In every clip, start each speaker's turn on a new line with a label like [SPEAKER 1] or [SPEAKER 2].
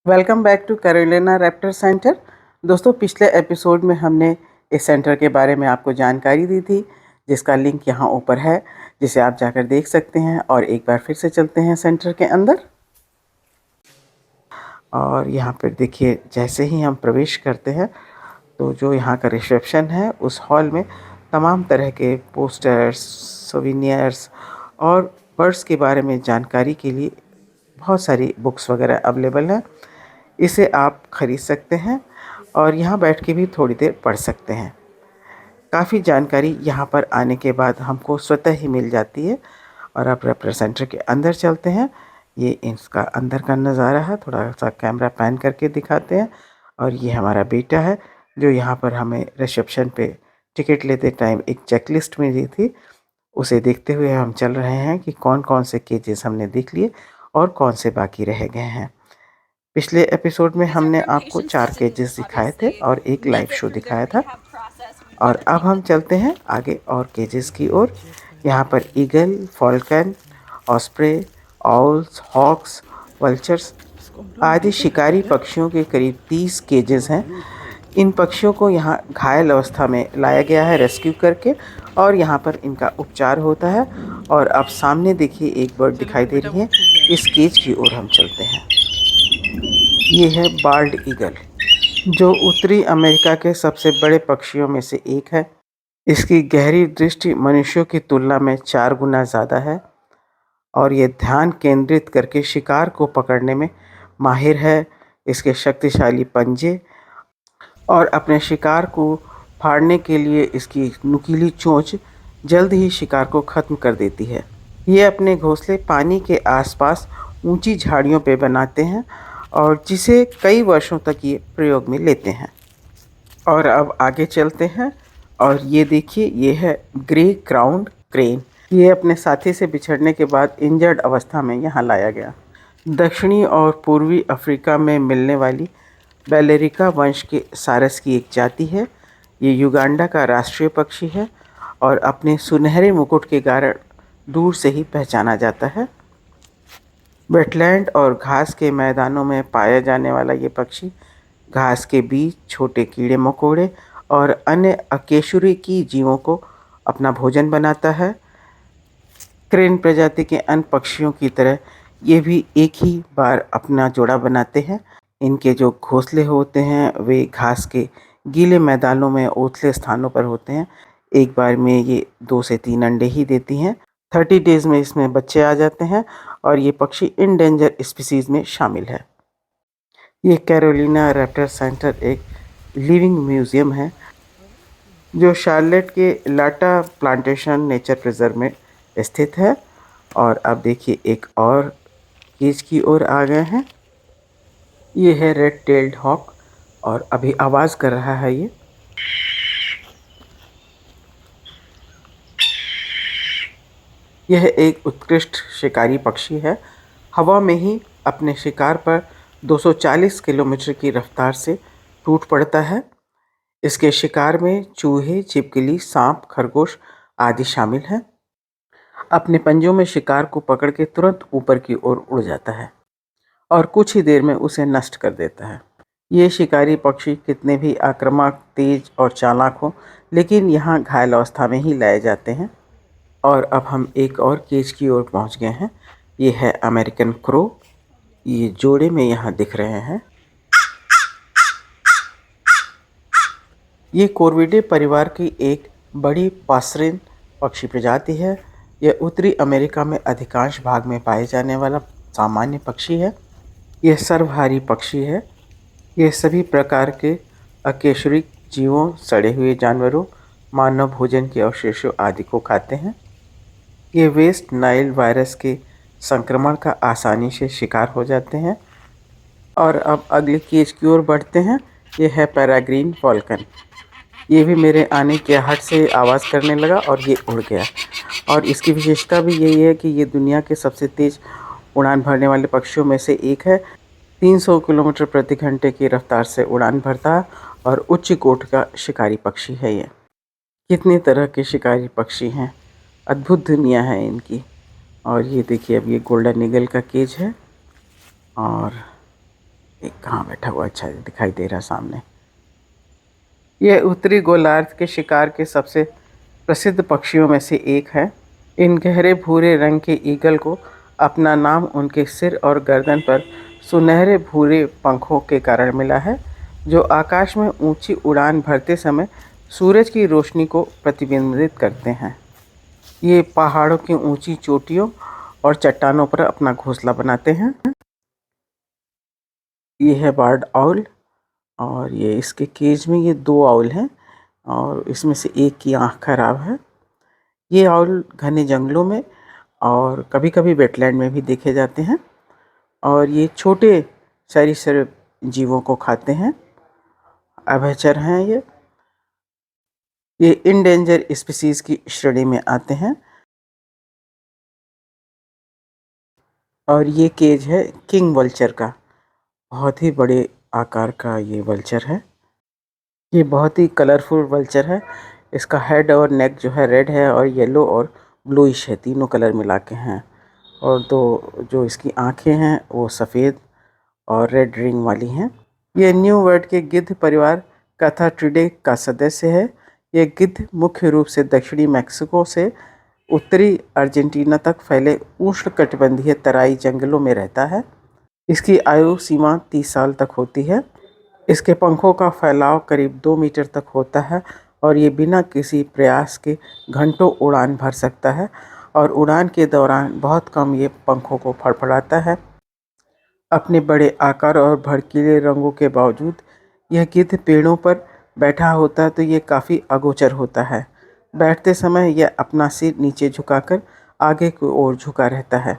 [SPEAKER 1] Welcome back to Carolina Raptor Center. दोस्तों, पिछले episode में हमने इस सेंटर के बारे में आपको जानकारी दी थी, जिसका लिंक यहाँ ऊपर है, जिसे आप जाकर देख सकते हैं। और एक बार फिर से चलते हैं सेंटर के अंदर। और यहाँ पर देखिए, जैसे ही हम प्रवेश करते हैं तो जो यहाँ का रिसेप्शन है, उस हॉल में तमाम तरह के पोस्टर्स, सोविनियर्स और पर्स के बारे में जानकारी के लिए बहुत सारी बुक्स वगैरह अवेलेबल हैं। इसे आप ख़रीद सकते हैं और यहाँ बैठ के भी थोड़ी देर पढ़ सकते हैं। काफ़ी जानकारी यहाँ पर आने के बाद हमको स्वतः ही मिल जाती है। और अब रैप्टर सेंटर के अंदर चलते हैं। ये इसका अंदर का नज़ारा है, थोड़ा सा कैमरा पैन करके दिखाते हैं। और ये हमारा बेटा है, जो यहाँ पर हमें रिसेप्शन पे टिकट लेते टाइम एक चेकलिस्ट मिली थी, उसे देखते हुए हम चल रहे हैं कि कौन कौन से केजेस हमने देख लिए और कौन से बाकी रह गए हैं। पिछले एपिसोड में हमने आपको 4 केजेस दिखाए थे और एक लाइव शो दिखाया था। और अब हम चलते हैं आगे और केजेस की ओर। यहाँ पर eagle, falcon, osprey, owls, hawks, vultures आदि शिकारी पक्षियों के करीब 30 केजेस हैं। इन पक्षियों को यहाँ घायल अवस्था में लाया गया है रेस्क्यू करके, और यहाँ पर इनका उपचार होता है। और अब सामने देखिए एक बर्ड दिखाई दे रही है। इस केज की ओर हम चलते हैं। ये है बाल्ड ईगल, जो उत्तरी अमेरिका के सबसे बड़े पक्षियों में से एक है। इसकी गहरी दृष्टि मनुष्यों की तुलना में 4 गुना ज़्यादा है और ये ध्यान केंद्रित करके शिकार को पकड़ने में माहिर है। इसके शक्तिशाली पंजे और अपने शिकार को फाड़ने के लिए इसकी नुकीली चोंच जल्द ही शिकार को ख़त्म कर देती है। ये अपने घोंसले पानी के आसपास ऊंची झाड़ियों पे बनाते हैं और जिसे कई वर्षों तक ये प्रयोग में लेते हैं। और अब आगे चलते हैं और ये देखिए, ये है ग्रे क्राउन्ड क्रेन। ये अपने साथी से बिछड़ने के बाद इंजर्ड अवस्था में यहाँ लाया गया। दक्षिणी और पूर्वी अफ्रीका में मिलने वाली बेलेरिका वंश के सारस की एक जाति है। ये युगांडा का राष्ट्रीय पक्षी है और अपने सुनहरे मुकुट के कारण दूर से ही पहचाना जाता है। वेटलैंड और घास के मैदानों में पाया जाने वाला ये पक्षी घास के बीज, छोटे कीड़े मकोड़े और अन्य अकेशुरिकी जीवों को अपना भोजन बनाता है। क्रेन प्रजाति के अन्य पक्षियों की तरह ये भी एक ही बार अपना जोड़ा बनाते हैं। इनके जो घोंसले होते हैं वे घास के गीले मैदानों में ओथले स्थानों पर होते हैं। एक बार में ये 2 से 3 अंडे ही देती हैं। 30 डेज़ में इसमें बच्चे आ जाते हैं और ये पक्षी इंडेंजर स्पीसीज़ में शामिल है। ये कैरोलिना रैप्टर सेंटर एक लिविंग म्यूज़ियम है, जो शार्लेट के लाटा प्लांटेशन नेचर प्रिजर्व में स्थित है। और अब देखिए एक और केज की ओर आ गए हैं। ये है रेड टेल्ड हॉक और अभी आवाज़ कर रहा है ये। यह एक उत्कृष्ट शिकारी पक्षी है। हवा में ही अपने शिकार पर 240 किलोमीटर की रफ्तार से टूट पड़ता है। इसके शिकार में चूहे, छिपकली, सांप, खरगोश आदि शामिल हैं। अपने पंजों में शिकार को पकड़ के तुरंत ऊपर की ओर उड़ जाता है और कुछ ही देर में उसे नष्ट कर देता है। ये शिकारी पक्षी कितने भी आक्रामक, तेज और चालाक हो, लेकिन यहाँ घायल अवस्था में ही लाए जाते हैं। और अब हम एक और केज की ओर पहुँच गए हैं। ये है अमेरिकन क्रो। ये जोड़े में यहाँ दिख रहे हैं। ये कोर्विडे परिवार की एक बड़ी पासरीन पक्षी प्रजाति है। यह उत्तरी अमेरिका में अधिकांश भाग में पाए जाने वाला सामान्य पक्षी है। यह सर्वहारी पक्षी है। यह सभी प्रकार के अकेशरिक जीवों, सड़े हुए जानवरों, मानव भोजन के अवशेषों आदि को खाते हैं। ये वेस्ट नाइल वायरस के संक्रमण का आसानी से शिकार हो जाते हैं। और अब अगले केज की ओर बढ़ते हैं। ये है पैराग्रीन फॉल्कन। ये भी मेरे आने के हट से आवाज़ करने लगा और ये उड़ गया। और इसकी विशेषता भी यही है कि ये दुनिया के सबसे तेज़ उड़ान भरने वाले पक्षियों में से एक है। 300 किलोमीटर प्रति घंटे की रफ्तार से उड़ान भरता है और उच्च कोटि का शिकारी पक्षी है ये। कितने तरह के शिकारी पक्षी हैं, अद्भुत दुनिया है इनकी। और ये देखिए, अब ये गोल्डन ईगल का केज है और एक कहाँ बैठा हुआ, अच्छा दिखाई दे रहा सामने। यह उत्तरी गोलार्ध के शिकार के सबसे प्रसिद्ध पक्षियों में से एक है। इन गहरे भूरे रंग के ईगल को अपना नाम उनके सिर और गर्दन पर सुनहरे भूरे पंखों के कारण मिला है, जो आकाश में ऊंची उड़ान भरते समय सूरज की रोशनी को प्रतिबिंबित करते हैं। ये पहाड़ों की ऊंची चोटियों और चट्टानों पर अपना घोंसला बनाते हैं। ये है बार्ड आउल, और ये इसके केज में ये दो आउल हैं और इसमें से एक की आंख खराब है। ये आउल घने जंगलों में और कभी-कभी वेटलैंड में भी देखे जाते हैं और ये छोटे सरीसृप जीवों को खाते हैं। अभयचर हैं ये इंडेंजर स्पीसीज की श्रेणी में आते हैं। और ये केज है किंग वल्चर का, बहुत ही बड़े आकार का ये वल्चर है। ये बहुत ही कलरफुल वल्चर है। इसका हेड और नेक जो है रेड है और येलो और ब्लूइश है, तीनों कलर मिला के हैं। और दो जो इसकी आंखें हैं वो सफ़ेद और रेड रिंग वाली हैं। ये न्यू वर्ल्ड के गिद्ध परिवार कैथार्टिडे का सदस्य है। ये गिद्ध मुख्य रूप से दक्षिणी मैक्सिको से उत्तरी अर्जेंटीना तक फैले उष्णकटिबंधीय तराई जंगलों में रहता है। इसकी आयु सीमा 30 साल तक होती है। इसके पंखों का फैलाव करीब 2 मीटर तक होता है और ये बिना किसी प्रयास के घंटों उड़ान भर सकता है और उड़ान के दौरान बहुत कम ये पंखों को फड़फड़ाता है। अपने बड़े आकार और भड़कीले रंगों के बावजूद यह गिद्ध पेड़ों पर बैठा होता है तो ये काफ़ी अगोचर होता है। बैठते समय यह अपना सिर नीचे झुकाकर आगे की ओर झुका रहता है।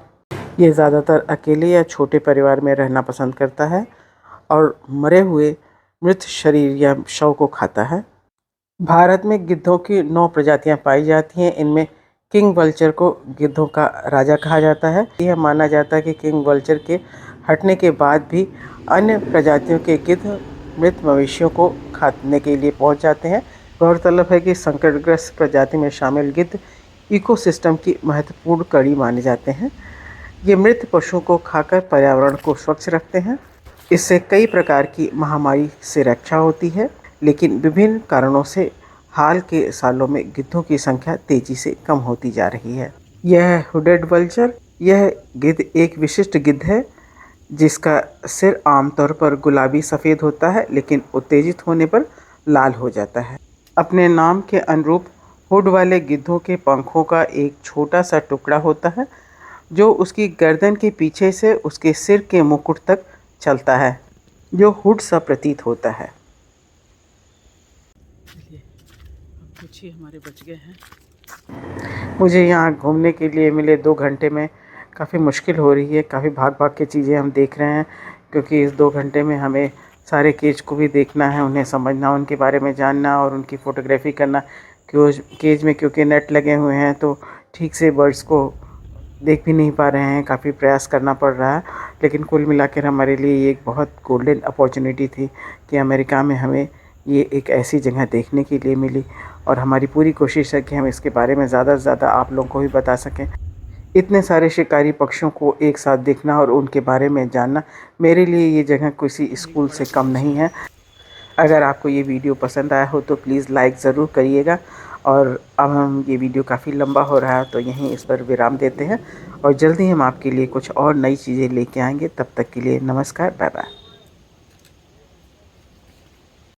[SPEAKER 1] ये ज़्यादातर अकेले या छोटे परिवार में रहना पसंद करता है और मरे हुए मृत शरीर या शव को खाता है। भारत में गिद्धों की 9 प्रजातियां पाई जाती हैं। इनमें किंग वल्चर को गिद्धों का राजा कहा जाता है। यह माना जाता है कि किंग वल्चर के हटने के बाद भी अन्य प्रजातियों के गिद्ध मृत मवेशियों को खाने के लिए पहुंच जाते हैं। गौरतलब है कि संकटग्रस्त प्रजाति में शामिल गिद्ध इकोसिस्टम की महत्वपूर्ण कड़ी माने जाते हैं। ये मृत पशुओं को खाकर पर्यावरण को स्वच्छ रखते हैं। इससे कई प्रकार की महामारी से रक्षा होती है, लेकिन विभिन्न कारणों से हाल के सालों में गिद्धों की संख्या तेजी से कम होती जा रही है। यह है हुडेड वल्चर। यह गिद्ध एक विशिष्ट गिद्ध है जिसका सिर आमतौर पर गुलाबी सफ़ेद होता है, लेकिन उत्तेजित होने पर लाल हो जाता है। अपने नाम के अनुरूप हुड वाले गिद्धों के पंखों का एक छोटा सा टुकड़ा होता है जो उसकी गर्दन के पीछे से उसके सिर के मुकुट तक चलता है, जो हुड सा प्रतीत होता है। चलिए, अब कुछ ही हमारे बच गए हैं। मुझे यहाँ घूमने के लिए मिले 2 घंटे में काफ़ी मुश्किल हो रही है। काफ़ी भाग भाग के चीज़ें हम देख रहे हैं, क्योंकि इस 2 घंटे में हमें सारे केज को भी देखना है, उन्हें समझना, उनके बारे में जानना और उनकी फ़ोटोग्राफी करना। केज में क्योंकि नेट लगे हुए हैं तो ठीक से बर्ड्स को देख भी नहीं पा रहे हैं, काफ़ी प्रयास करना पड़ रहा है। लेकिन कुल मिलाकर हमारे लिए ये एक बहुत गोल्डन अपॉर्चुनिटी थी कि अमेरिका में हमें ये एक ऐसी जगह देखने के लिए मिली, और हमारी पूरी कोशिश है कि हम इसके बारे में ज़्यादा से ज़्यादा आप लोगों को भी बता सकें। इतने सारे शिकारी पक्षियों को एक साथ देखना और उनके बारे में जानना, मेरे लिए ये जगह किसी स्कूल से कम नहीं है। अगर आपको ये वीडियो पसंद आया हो तो प्लीज़ लाइक ज़रूर करिएगा। और अब हम ये वीडियो काफ़ी लंबा हो रहा है तो यहीं इस पर विराम देते हैं, और जल्दी हम आपके लिए कुछ और नई चीज़ें लेके आएंगे। तब तक के लिए नमस्कार, बाय बाय।